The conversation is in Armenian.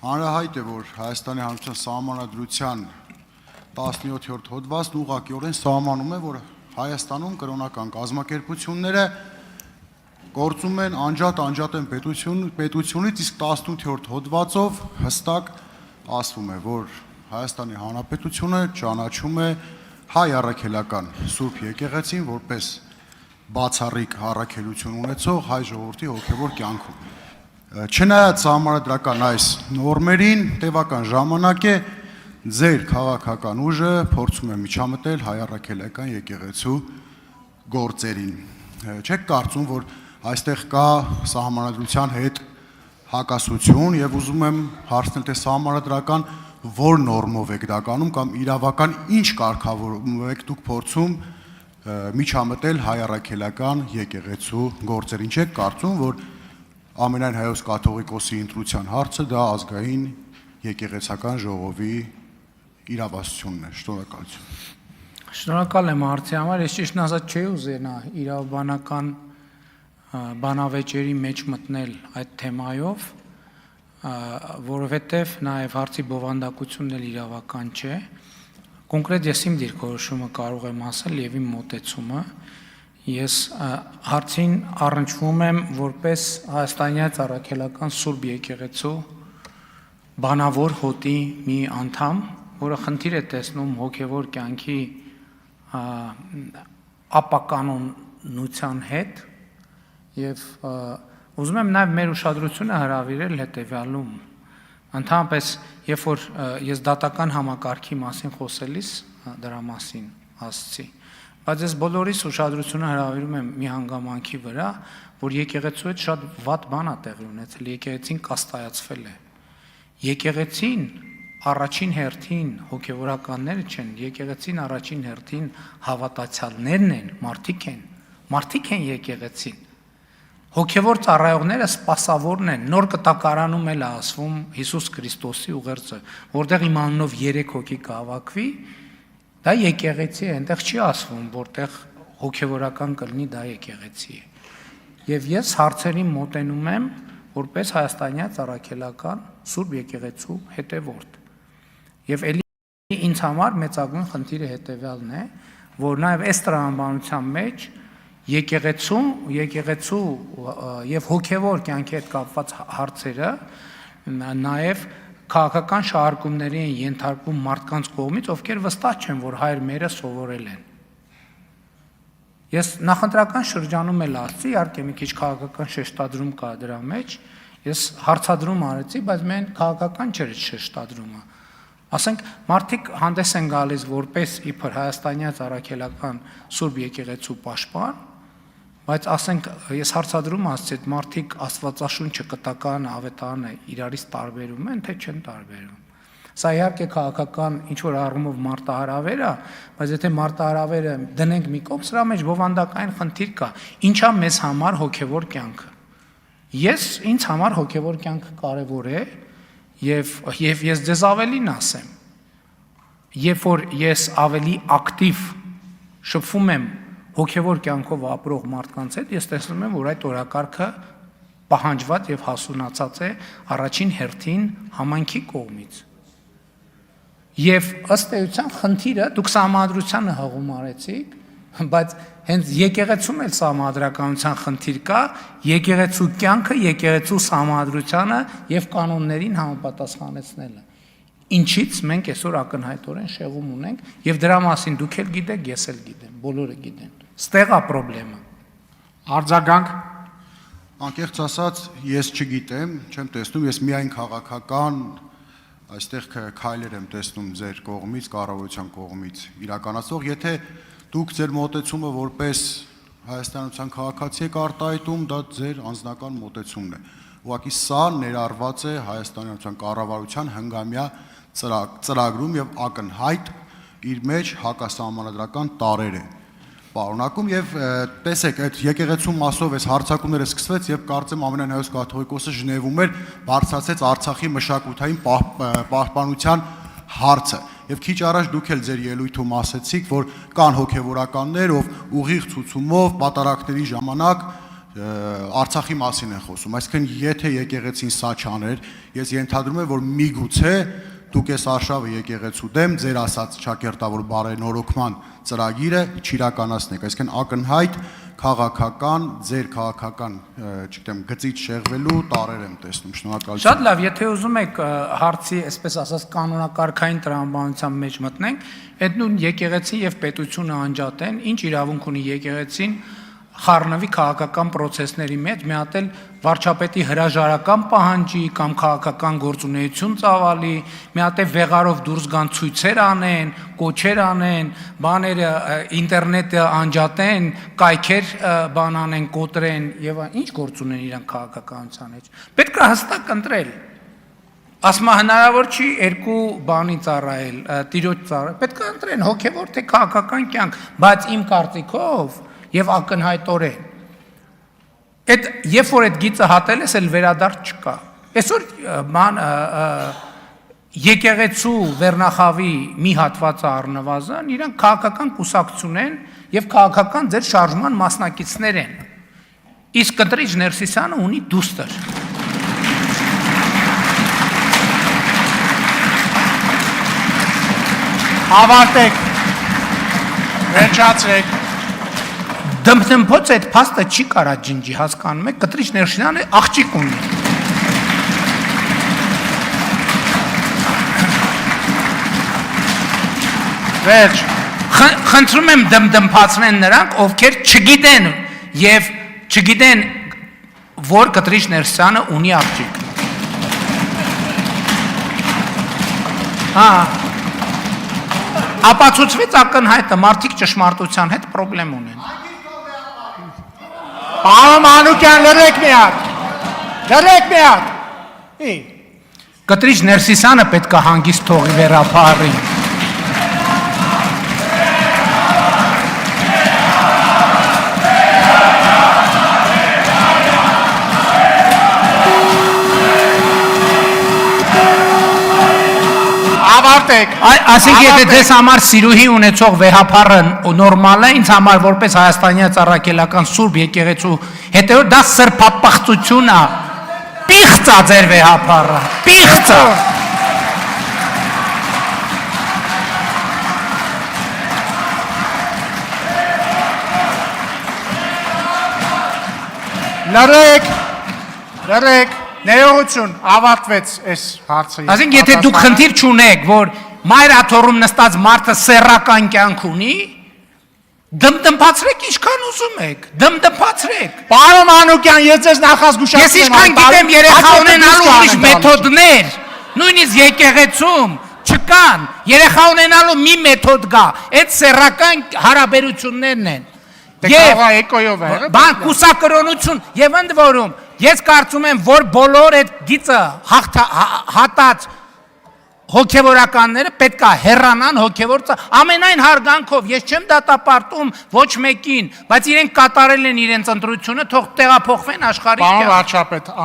Հանրահայտ է, որ Հայաստանի Հանրության Սահմանադրության 17-րդ հոդվածն ուղղակիորեն սահմանում է, որ Հայաստանում կրոնական կազմակերպությունները գործում են անջատ են պետությունից, իսկ 18-րդ հոդվածով հստակ ասվում է, որ Հայաստանի Հանրապետությունը ճանաչում է հայ առաքելական Սուրբ Եկեղեցին որպես բացառիկ առաքելություն ունեցող հայ ժողովրդի հոգևոր կյանքում։ Չնայած սահմանադրական այս նորմերին, տևական ժամանակ է ձեր քաղաքական ուժը փորձում է միջամտել հայ առաքելական եկեղեցու գործերին։ Չեք կարծում, որ այստեղ կա սահմանադրության հետ հակասություն եւ ուզում եմ հարցնել, թե սահմանադրական որ նորմով եք դա կանում կամ իրավական ինչ կարգավորում եք դուք փորձում միջամտել հայ առաքելական եկեղեցու գործերին։ Չեք կարծում, որ Ամենայն հայոց կաթողիկոսի ընտրության հարցը դա ազգային եկեղեցական ժողովի իրավասությունն է։ Շնորհակալություն։ Շնորհակալ եմ հարցի համար, ես ճիշտն ասած չէի ուզենա իրավաբանական բանավեճերի մեջ մտնել այդ թեմայով, որովհետև նաև հարցի բովանդակությունն էլ իրավական չէ։ Կոնկրետ ես իմ դիրքորոշումը կարող եմ ասել եւ իմ մոտեցումը։ Ես հարցին առնչվում եմ որպես հայաստանյան առաքելական Սուրբ Եկեղեցու բանավոր հոտի մի անդամ, որը խնդիր է տեսնում հոգևոր կյանքի ապականոնության հետ եւ ուզում եմ նաեւ մեր ուշադրությունը հրավիրել հետեւյալում։ Ընդհանրապես, երբ որ ես դատական համակարգի մասին խոսելիս դրա մասին ասացի, բայց ես բոլորիս ուշադրությունը հրավիրում եմ մի հանգամանքի վրա, որ եկեղեցու հետ շատ վատ բան է տեղի ունեցել, եկեղեցին կաստայացվել է։ Եկեղեցին առաջին հերթին հոգևորականները չեն, եկեղեցին առաջին հերթին հավատացյալներն են, մարդիկ են եկեղեցին։ Հոգևոր ծառայողները սպասավորն են, նոր կտակարանում էլ ասվում Հիսուս Քրիստոսի ուղերձը, որտեղ իմ անունով 3 հոգի կհավաքվի, դա եկեղեցի է, այնտեղ չի ասվում, որտեղ հոգևորական կլինի դա եկեղեցի է։ Եվ ես հարցերին մոտենում եմ որպես հայաստանյան առաքելական Սուրբ Եկեղեցու հետևորդ։ Եւ ելի ինձ համար մեծագույն խնդիրը հետեւյալն է, որ նաեւ այս տրամաբանության մեջ եկեղեցու եւ հոգևոր կյանքի հետ կապված հարցերը նաեւ քաղաքական շահարկումների են ենթարկվում մարդկանց կողմից, ովքեր վստահ չեն, որ հայր մերը սովորել են։ Ես նախընտրական շրջանում էլ ասացի, իհարկե մի քիչ քաղաքական շեշտադրում կա դրա մեջ, ես հարցադրում արեցի, բայց մեն քաղաքական չէր շեշտադրումը։ Ասենք մարդիկ հանդես են գալիս որպես իբր հայաստանյան առաքելական Սուրբ Եկեղեցու պաշտպան, բայց ասենք ես հարցադրում ասացի, այդ մարդիկ Աստվածաշունչը կտականը, ավետարանը իրարից տարբերում են, թե չեն տարբերում։ Սա իհարկե քաղաքական ինչ-որ առումով մարտահրավեր է, բայց եթե մարտահրավերը դնենք մի կողմ, սրա մեջ բովանդակային խնդիր կա։ Ինչա մեզ համար հոգևոր կյանքը։ Ինձ համար հոգևոր կյանքը կարևոր է եւ ես ձեզ ավելին ասեմ։ Երբ որ ես ավելի ակտիվ շփվում եմ հոգևոր կյանքով ապրող մարդկանց հետ, ես տեսնում եմ, որ այդ օրակարգը պահանջված եւ հասունացած է առաջին հերթին համայնքի կողմից։ Եվ ըստ էության խնդիրը դուք սահմանադրությանը հղում արեցիք, բայց հենց եկեղեցում էլ սահմանադրականության խնդիր կա, եկեղեցու կյանքը, եկեղեցու սահմանադրությանը եւ կանոններին համապատասխանեցնելը։ Ինչից մենք այսօր ակնհայտորեն շեղում ունենք եւ դրա մասին դուք էլ գիտեք, ես էլ գիտեմ, բոլորը գիտեն։ Ստեղ է խնդրեմը։ Արձագանք անկեղծ ասած, ես չգիտեմ, չեմ տեսնում, ես միայն քաղաքական այստեղ քայլեր եմ տեսնում ձեր կողմից, կառավարության կողմից իրականացող, եթե դուք ձեր մոտեցումը որպես հայաստանյան քաղաքացի եք արտահայտում, դա ձեր անձնական մոտեցումն է։ Ուղղակի սա ներառված է հայաստանյան կառավարության հնգամյա ծրագրում եւ ակնհայտ իր մեջ հակասահմանադրական տարեր է պարունակում եւ տեսեք այդ եկեղեցու մասով այս հարցակումները սկսվեց եւ կարծեմ ամենայն հայոց կաթողիկոսը Ժնևում էր բարձրացեց Արցախի մշակութային պահպանության հարցը եւ քիչ առաջ դուք էլ ձեր ելույթում ասեցիք որ կան հոգեվորականներ ով ուղիղ ցուցումով պատարակների ժամանակ Արցախի մասին են խոսում, այսինքն եթե եկեղեցին սա չաներ, ես ենթադրում եմ, որ միգուցե դուք այս արշավը եկեղեցու դեմ ձեր ասած ճակերտավոր բարենորոգման ծրագիրը չիրականացնեք, այսինքն ակնհայտ քաղաքական, ձեր քաղաքական, չգիտեմ, գծից շեղվելու տարեր եմ տեսնում, շնորհակալություն։ Շատ լավ, եթե ուզում եք հարցի, այսպես ասած, կանոնակարգային տրամաբանության մեջ մտնենք, այդ նույն եկեղեցին եւ պետությունը անջատեն, ինչ իրավունք ունի եկեղեցին խառնվի քաղաքական process-ների մեջ, մի հատ էլ վարչապետի հրաժարական պահանջի կամ քաղաքական գործունեություն ծավալի, մի հատ էլ վեղարով դուրս գան ցույցեր անեն, կոչեր անեն, բաները ինտերնետը անջատեն, կայքեր բան անեն, կոտրեն եւ ինչ գործ ունեն իրենք քաղաքականության մեջ։ Պետք է հստակ ընտրել։ Ասма հնարավոր չի երկու բանի ծառայել, տիրոջ ծառայել։ Պետք է ընտրեն հոգեվոր թե քաղաքական կյանք, բայց իմ կարծիքով եւ ակնհայտորեն այդ երբ որ այդ գիծը հատել ես էլ վերադարձ չկա այսօր եկեղեցու վերնախավի մի հատվածը առնվազն իրանք քաղաքական կուսակցություն են եւ քաղաքական ձեր շարժման մասնակիցներ են իսկ Կտրիչ Ներսիսյանը ունի դուստր ավարտեք վերջացրեք Դմփնփոց այդ փաստը չի կարա ջնջի, հասկանում եք, Կտրիչ Ներսիսյանը աղջիկ ունի։ Վերջ Խնդրում եմ դմփացնեն նրանք, ովքեր չգիտեն եւ չգիտեն, որ Կտրիչ Ներսիսյանը ունի աղջիկ։ Ապացուցվեց ակնհայտը, մարդիկ ճշմարտության հետ խնդրեմ ունեն։ Պարոն Մանուկյան, լրեք մի հատ։ Կտրիչ Ներսիսյանը պետք է հանգիստ թողի վերապահի։ Ավարտեք։ Այսինքն եթե դες համար սիրուհի ունեցող վեհապարը նորմալ է, ինձ համար որպես հայաստանյան ծառայելական սուրբ եկեղեցու հետեւոր դա սրբապղծություն է։ Պիղծ է ձեր վեհապարը, պիղծ է։ Լրեք, ներողություն, ավարտվեց այս հարցը։ Այսինքն եթե դուք խնդիր չունեք, որ մայր աթոռում նստած մարդը սեռական կյանք ունի, դմդմփացրեք ինչքան ուզում եք, դմդմփացրեք։ Պարոն Մանուկյան, ես ձեզ նախազգուշացնում Ես ինչքան գիտեմ երեխա ունենալու ուրիշ մեթոդներ, նույնիսկ եկեղեցում չկան, երեխա ունենալու մի մեթոդ կա, այդ սեռական հարաբերություններն են։ Բան կուսակրոնություն եւ ընդ որում ես կարծում եմ որ բոլոր այդ գիծը հատած հոգևորականները պետք է հեռանան հոգևոր ամենայն հարգանքով ես չեմ դատապարտում ոչ մեկին բայց իրենք կատարել են իրենց ընտրությունը թող տեղափոխվեն աշխարհի Պարոն վարչապետ